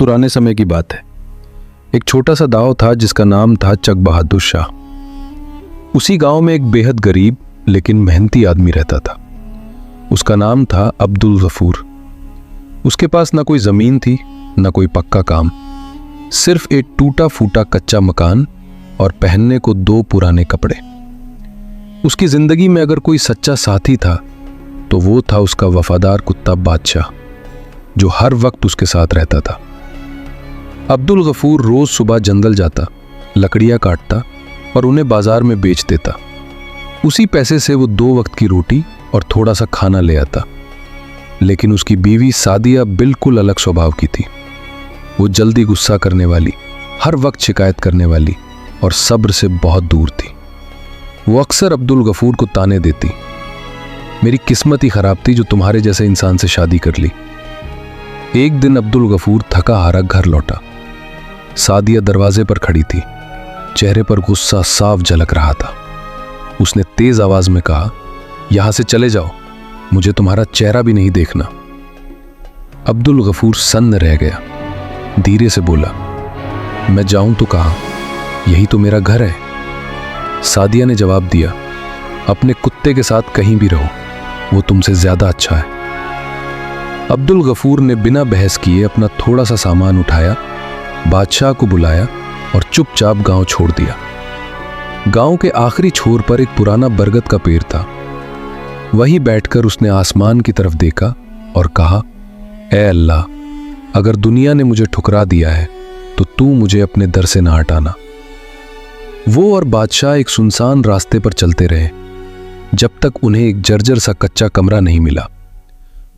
पुराने समय की बात है। एक छोटा सा गांव था जिसका नाम था चक बहादुर शाह। उसी गांव में एक बेहद गरीब लेकिन मेहनती आदमी रहता था। उसका नाम था अब्दुल गफूर। उसके पास ना कोई जमीन थी ना कोई पक्का काम, सिर्फ एक टूटा फूटा कच्चा मकान और पहनने को 2 पुराने कपड़े। उसकी जिंदगी में अगर कोई सच्चा साथी था तो वो था उसका वफादार कुत्ता बादशाह, जो हर वक्त उसके साथ रहता था। अब्दुल गफूर रोज सुबह जंगल जाता, लकड़ियां काटता और उन्हें बाजार में बेच देता। उसी पैसे से वो 2 वक्त की रोटी और थोड़ा सा खाना ले आता। लेकिन उसकी बीवी सादिया बिल्कुल अलग स्वभाव की थी। वो जल्दी गुस्सा करने वाली, हर वक्त शिकायत करने वाली और सब्र से बहुत दूर थी। वो अक्सर अब्दुल गफूर को ताने देती, मेरी किस्मत ही खराब थी जो तुम्हारे जैसे इंसान से शादी कर ली। एक दिन अब्दुल गफूर थका हारा घर लौटा। सादिया दरवाजे पर खड़ी थी, चेहरे पर गुस्सा साफ झलक रहा था। उसने तेज आवाज में कहा, यहां से चले जाओ, मुझे तुम्हारा चेहरा भी नहीं देखना। अब्दुल गफूर सन्न रह गया, धीरे से बोला, मैं जाऊं तो कहां? यही तो मेरा घर है। सादिया ने जवाब दिया, अपने कुत्ते के साथ कहीं भी रहो, वो तुमसे ज्यादा अच्छा है। अब्दुल गफूर ने बिना बहस किए अपना थोड़ा सा सामान उठाया, बादशाह को बुलाया और चुपचाप गांव छोड़ दिया। गांव के आखिरी छोर पर एक पुराना बरगद का पेड़ था। वहीं बैठकर उसने आसमान की तरफ देखा और कहा, ऐ अल्लाह, अगर दुनिया ने मुझे ठुकरा दिया है तो तू मुझे अपने दर से ना हटाना। वो और बादशाह एक सुनसान रास्ते पर चलते रहे जब तक उन्हें एक जर्जर सा कच्चा कमरा नहीं मिला।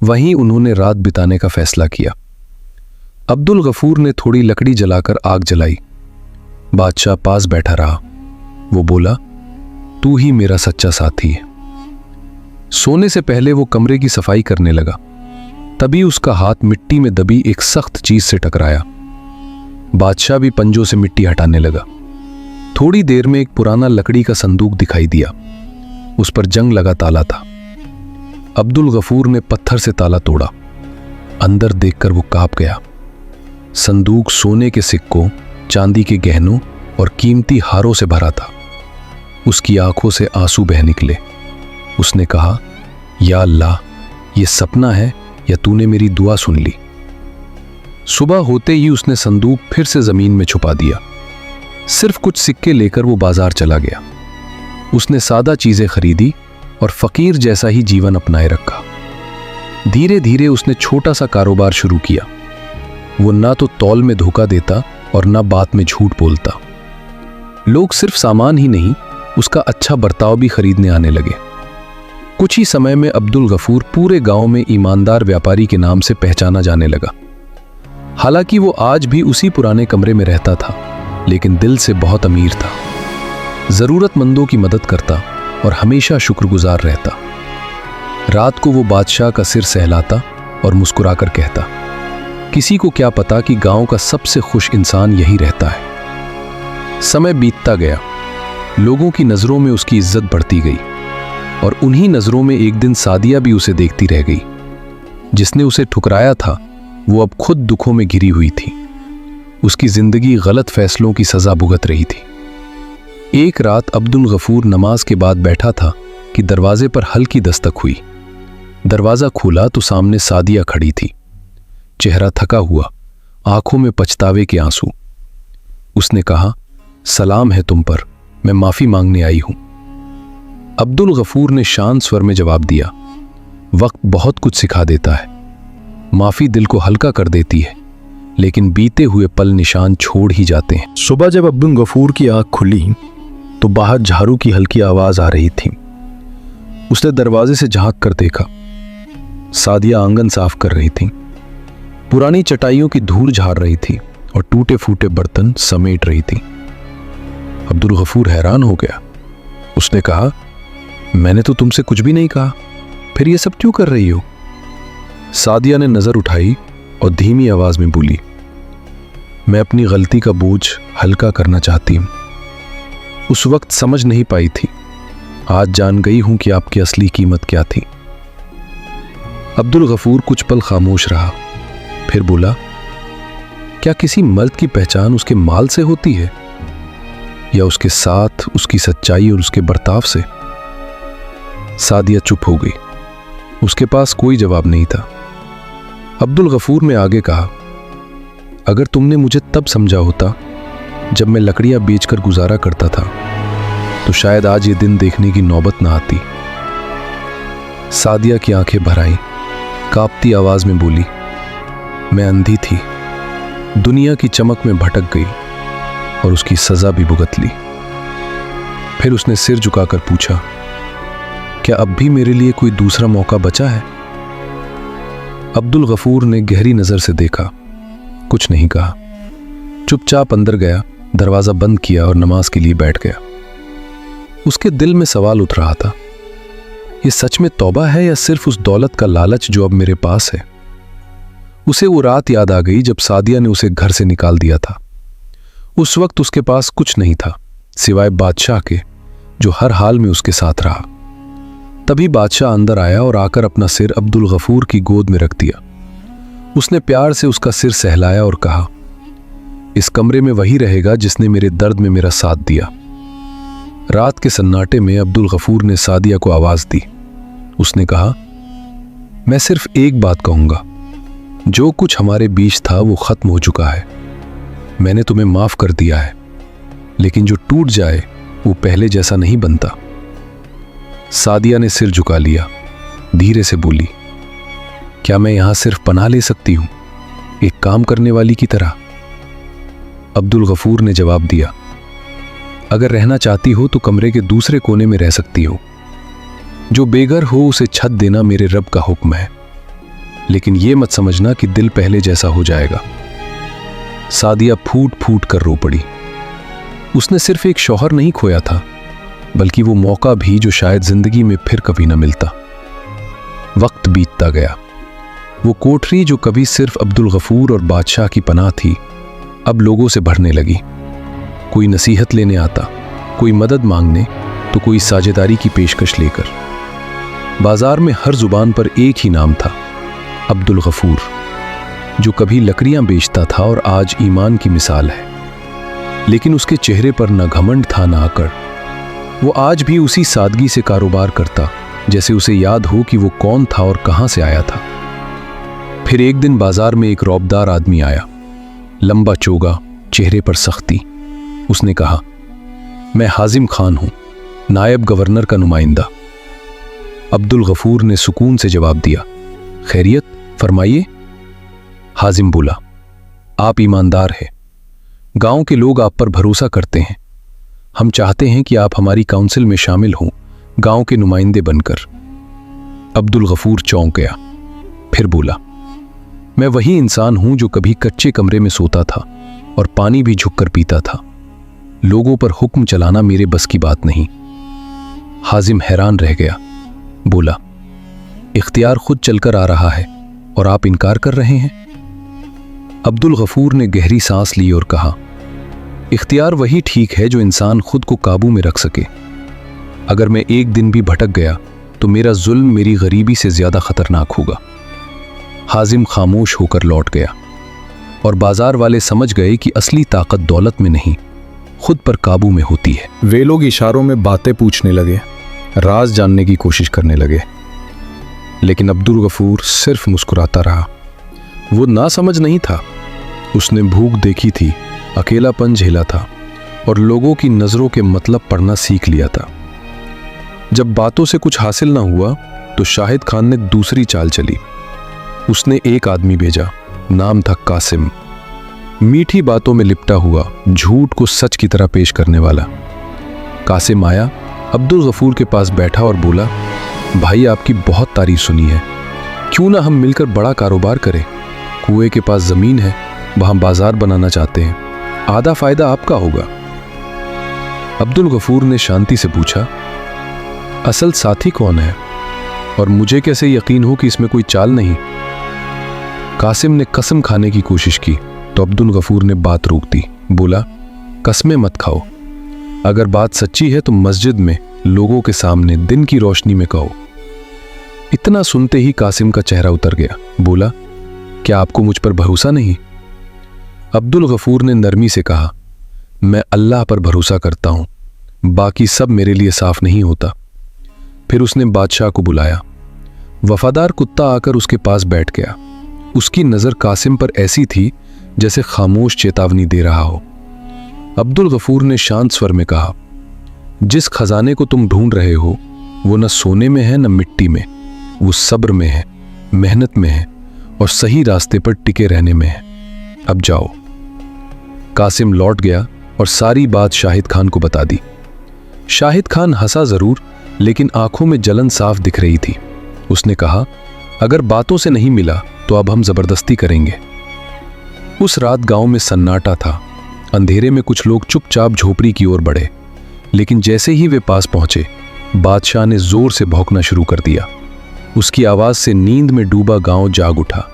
वहीं उन्होंने रात बिताने का फैसला किया। अब्दुल गफूर ने थोड़ी लकड़ी जलाकर आग जलाई। बादशाह पास बैठा रहा। वो बोला, तू ही मेरा सच्चा साथी है। सोने से पहले वो कमरे की सफाई करने लगा। तभी उसका हाथ मिट्टी में दबी एक सख्त चीज से टकराया। बादशाह भी पंजों से मिट्टी हटाने लगा। थोड़ी देर में एक पुराना लकड़ी का संदूक दिखाई दिया। उस पर जंग लगा ताला था। अब्दुल गफूर ने पत्थर से ताला तोड़ा। अंदर देखकर वो कांप गया। संदूक सोने के सिक्कों, चांदी के गहनों और कीमती हारों से भरा था। उसकी आंखों से आंसू बह निकले। उसने कहा, या अल्लाह, ये सपना है या तूने मेरी दुआ सुन ली? सुबह होते ही उसने संदूक फिर से जमीन में छुपा दिया। सिर्फ कुछ सिक्के लेकर वो बाजार चला गया। उसने सादा चीजें खरीदी और फकीर जैसा ही जीवन अपनाए रखा। धीरे धीरे उसने छोटा सा कारोबार शुरू किया। वो ना तो तौल में धोखा देता और ना बात में झूठ बोलता। लोग सिर्फ सामान ही नहीं, उसका अच्छा बर्ताव भी खरीदने आने लगे। कुछ ही समय में अब्दुल गफूर पूरे गांव में ईमानदार व्यापारी के नाम से पहचाना जाने लगा। हालांकि वो आज भी उसी पुराने कमरे में रहता था, लेकिन दिल से बहुत अमीर था। जरूरतमंदों की मदद करता और हमेशा शुक्रगुजार रहता। रात को वो बादशाह का सिर सहलाता और मुस्कुराकर कहता, किसी को क्या पता कि गांव का सबसे खुश इंसान यही रहता है। समय बीतता गया। लोगों की नजरों में उसकी इज्जत बढ़ती गई और उन्हीं नजरों में एक दिन सादिया भी उसे देखती रह गई। जिसने उसे ठुकराया था वो अब खुद दुखों में घिरी हुई थी। उसकी जिंदगी गलत फैसलों की सजा भुगत रही थी। एक रात अब्दुल गफूर नमाज के बाद बैठा था कि दरवाजे पर हल्की दस्तक हुई। दरवाजा खुला तो सामने सादिया खड़ी थी, चेहरा थका हुआ, आंखों में पछतावे के आंसू। उसने कहा, सलाम है तुम पर, मैं माफी मांगने आई हूं। अब्दुल गफूर ने शांत स्वर में जवाब दिया, वक्त बहुत कुछ सिखा देता है। माफी दिल को हल्का कर देती है, लेकिन बीते हुए पल निशान छोड़ ही जाते हैं। सुबह जब अब्दुल गफूर की आंख खुली तो बाहर झाड़ू की हल्की आवाज आ रही थी। उसने दरवाजे से झांक कर देखा। सादिया आंगन साफ कर रही थी, पुरानी चटाइयों की धूल झाड़ रही थी और टूटे फूटे बर्तन समेट रही थी। अब्दुल गफूर हैरान हो गया। उसने कहा, मैंने तो तुमसे कुछ भी नहीं कहा, फिर ये सब क्यों कर रही हो? सादिया ने नजर उठाई और धीमी आवाज में बोली, मैं अपनी गलती का बोझ हल्का करना चाहती हूं। उस वक्त समझ नहीं पाई थी, आज जान गई हूं कि आपकी असली कीमत क्या थी। अब्दुल गफूर कुछ पल खामोश रहा, फिर बोला, क्या किसी मर्द की पहचान उसके माल से होती है या उसके साथ, उसकी सच्चाई और उसके बर्ताव से? सादिया चुप हो गई। उसके पास कोई जवाब नहीं था। अब्दुल गफूर ने आगे कहा, अगर तुमने मुझे तब समझा होता जब मैं लकड़ियां बेचकर गुजारा करता था तो शायद आज ये दिन देखने की नौबत ना आती। सादिया की आंखें भर आईं, कांपती आवाज में बोली, मैं अंधी थी, दुनिया की चमक में भटक गई और उसकी सजा भी भुगत ली। फिर उसने सिर झुकाकर पूछा, क्या अब भी मेरे लिए कोई दूसरा मौका बचा है? अब्दुल गफूर ने गहरी नजर से देखा, कुछ नहीं कहा। चुपचाप अंदर गया, दरवाजा बंद किया और नमाज के लिए बैठ गया। उसके दिल में सवाल उठ रहा था, ये सच में तौबा है या सिर्फ उस दौलत का लालच जो अब मेरे पास है? उसे वो रात याद आ गई जब सादिया ने उसे घर से निकाल दिया था। उस वक्त उसके पास कुछ नहीं था सिवाय बादशाह के, जो हर हाल में उसके साथ रहा। तभी बादशाह अंदर आया और आकर अपना सिर अब्दुल गफूर की गोद में रख दिया। उसने प्यार से उसका सिर सहलाया और कहा, इस कमरे में वही रहेगा जिसने मेरे दर्द में मेरा साथ दिया। रात के सन्नाटे में अब्दुल गफूर ने सादिया को आवाज दी। उसने कहा, मैं सिर्फ एक बात कहूंगा, जो कुछ हमारे बीच था वो खत्म हो चुका है। मैंने तुम्हें माफ कर दिया है, लेकिन जो टूट जाए वो पहले जैसा नहीं बनता। सादिया ने सिर झुका लिया, धीरे से बोली, क्या मैं यहां सिर्फ पनाह ले सकती हूं, एक काम करने वाली की तरह? अब्दुल गफूर ने जवाब दिया, अगर रहना चाहती हो तो कमरे के दूसरे कोने में रह सकती हो। जो बेघर हो उसे छत देना मेरे रब का हुक्म है, लेकिन यह मत समझना कि दिल पहले जैसा हो जाएगा। सादिया फूट फूट कर रो पड़ी। उसने सिर्फ एक शौहर नहीं खोया था, बल्कि वो मौका भी जो शायद जिंदगी में फिर कभी न मिलता। वक्त बीतता गया। वो कोठरी जो कभी सिर्फ अब्दुल गफूर और बादशाह की पनाह थी, अब लोगों से भरने लगी। कोई नसीहत लेने आता, कोई मदद मांगने, तो कोई साझेदारी की पेशकश लेकर। बाजार में हर जुबान पर एक ही नाम था, अब्दुल गफूर, जो कभी लकड़ियां बेचता था और आज ईमान की मिसाल है। लेकिन उसके चेहरे पर न घमंड था न आकड़। वो आज भी उसी सादगी से कारोबार करता जैसे उसे याद हो कि वो कौन था और कहां से आया था। फिर एक दिन बाजार में एक रौबदार आदमी आया, लंबा चोगा, चेहरे पर सख्ती। उसने कहा, मैं हाजिम खान हूं, नायब गवर्नर का नुमाइंदा। अब्दुल गफूर ने सुकून से जवाब दिया, खैरियत, फरमाइए। हाजिम बोला, आप ईमानदार हैं, गांव के लोग आप पर भरोसा करते हैं। हम चाहते हैं कि आप हमारी काउंसिल में शामिल हों, गांव के नुमाइंदे बनकर। अब्दुल गफूर चौंक गया, फिर बोला, मैं वही इंसान हूं जो कभी कच्चे कमरे में सोता था और पानी भी झुककर पीता था। लोगों पर हुक्म चलाना मेरे बस की बात नहीं। हाजिम हैरान रह गया, बोला, इख्तियार खुद चलकर आ रहा है और आप इनकार कर रहे हैं? अब्दुल गफूर ने गहरी सांस ली और कहा, इख्तियार वही ठीक है जो इंसान खुद को काबू में रख सके। अगर मैं एक दिन भी भटक गया तो मेरा जुल्म मेरी गरीबी से ज्यादा खतरनाक होगा। हाजिम खामोश होकर लौट गया और बाजार वाले समझ गए कि असली ताकत दौलत में नहीं, खुद पर काबू में होती है। वे लोग इशारों में बातें पूछने लगे, राज जानने की कोशिश करने लगे, लेकिन अब्दुल गफूर सिर्फ मुस्कुराता रहा। वो ना समझ नहीं था, उसने भूख देखी थी, अकेलापन झेला था और लोगों की नजरों के मतलब पढ़ना सीख लिया था। जब बातों से कुछ हासिल ना हुआ तो शाहिद खान ने दूसरी चाल चली। उसने एक आदमी भेजा, नाम था कासिम, मीठी बातों में लिपटा हुआ, झूठ को सच की तरह पेश करने वाला। कासिम आया, अब्दुल गफूर के पास बैठा और बोला, भाई आपकी बहुत तारीफ सुनी है, क्यों ना हम मिलकर बड़ा कारोबार करें। कुएं के पास जमीन है, वहां बाजार बनाना चाहते हैं, आधा फायदा आपका होगा। अब्दुल गफूर ने शांति से पूछा, असल साथी कौन है और मुझे कैसे यकीन हो कि इसमें कोई चाल नहीं? कासिम ने कसम खाने की कोशिश की तो अब्दुल गफूर ने बात रोक दी, बोला, कसमें मत खाओ, अगर बात सच्ची है तो मस्जिद में लोगों के सामने दिन की रोशनी में कहो। इतना सुनते ही कासिम का चेहरा उतर गया, बोला, क्या आपको मुझ पर भरोसा नहीं? अब्दुल गफूर ने नरमी से कहा, मैं अल्लाह पर भरोसा करता हूं, बाकी सब मेरे लिए साफ नहीं होता। फिर उसने बादशाह को बुलाया। वफादार कुत्ता आकर उसके पास बैठ गया। उसकी नज़र कासिम पर ऐसी थी जैसे खामोश चेतावनी दे रहा हो। अब्दुल गफूर ने शांत स्वर में कहा, जिस खजाने को तुम ढूंढ रहे हो वो न सोने में है न मिट्टी में, वो सब्र में है, मेहनत में है और सही रास्ते पर टिके रहने में है। अब जाओ। कासिम लौट गया और सारी बात शाहिद खान को बता दी। शाहिद खान हंसा जरूर, लेकिन आंखों में जलन साफ दिख रही थी। उसने कहा, अगर बातों से नहीं मिला तो अब हम जबरदस्ती करेंगे। उस रात गांव में सन्नाटा था। अंधेरे में कुछ लोग चुपचाप झोपड़ी की ओर बढ़े, लेकिन जैसे ही वे पास पहुंचे, बादशाह ने जोर से भौंकना शुरू कर दिया। उसकी आवाज से नींद में डूबा गांव जाग उठा।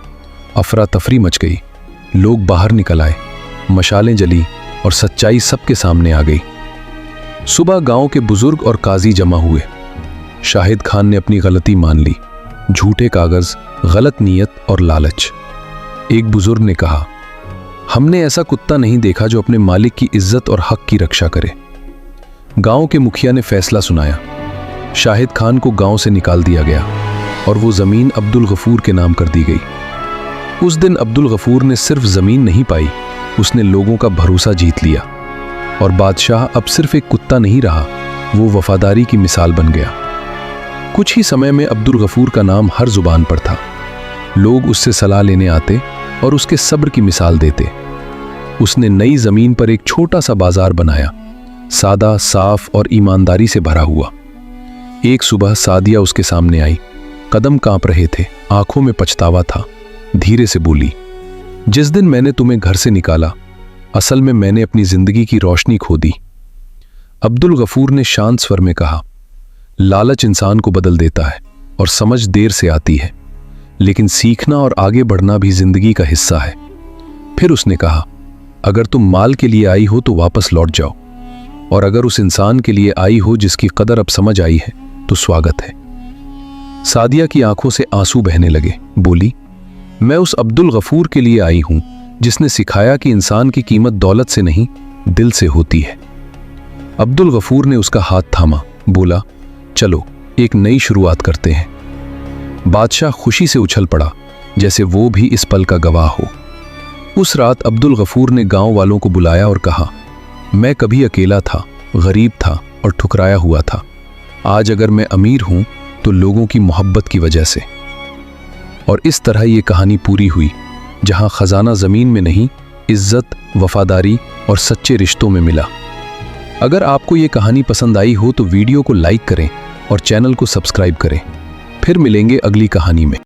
अफरा तफरी मच गई। लोग बाहर निकल आए, मशालें जली और सच्चाई सबके सामने आ गई। सुबह गांव के बुजुर्ग और काजी जमा हुए। शाहिद खान ने अपनी गलती मान ली। झूठे कागज, गलत नियत और लालच। एक बुजुर्ग ने कहा, हमने ऐसा कुत्ता नहीं देखा जो अपने मालिक की इज्जत और हक की रक्षा करे। गांव के मुखिया ने फैसला सुनाया। शाहिद खान को गांव से निकाल दिया गया और वो जमीन अब्दुल गफूर के नाम कर दी गई। उस दिन अब्दुल गफूर ने सिर्फ जमीन नहीं पाई, उसने लोगों का भरोसा जीत लिया। और बादशाह अब सिर्फ एक कुत्ता नहीं रहा, वो वफादारी की मिसाल बन गया। कुछ ही समय में अब्दुल गफूर का नाम हर जुबान पर था। लोग उससे सलाह लेने आते और उसके सब्र की मिसाल देते। उसने नई जमीन पर एक छोटा सा बाजार बनाया, सादा, साफ और ईमानदारी से भरा हुआ। एक सुबह सादिया उसके सामने आई। कदम कांप रहे थे, आंखों में पछतावा था। धीरे से बोली, जिस दिन मैंने तुम्हें घर से निकाला, असल में मैंने अपनी जिंदगी की रोशनी खो दी। अब्दुल गफूर ने शांत स्वर में कहा, लालच इंसान को बदल देता है और समझ देर से आती है, लेकिन सीखना और आगे बढ़ना भी जिंदगी का हिस्सा है। फिर उसने कहा, अगर तुम माल के लिए आई हो तो वापस लौट जाओ, और अगर उस इंसान के लिए आई हो जिसकी कदर अब समझ आई है तो स्वागत है। सादिया की आंखों से आंसू बहने लगे। बोली, मैं उस अब्दुल गफूर के लिए आई हूं जिसने सिखाया कि इंसान की कीमत दौलत से नहीं, दिल से होती है। अब्दुल गफूर ने उसका हाथ थामा। बोला, चलो एक नई शुरुआत करते हैं। बादशाह खुशी से उछल पड़ा, जैसे वो भी इस पल का गवाह हो। उस रात अब्दुल गफूर ने गांव वालों को बुलाया और कहा, मैं कभी अकेला था, गरीब था और ठुकराया हुआ था। आज अगर मैं अमीर हूं तो लोगों की मोहब्बत की वजह से। और इस तरह ये कहानी पूरी हुई, जहां खजाना जमीन में नहीं, इज्जत, वफादारी और सच्चे रिश्तों में मिला। अगर आपको ये कहानी पसंद आई हो तो वीडियो को लाइक करें और चैनल को सब्सक्राइब करें। फिर मिलेंगे अगली कहानी में।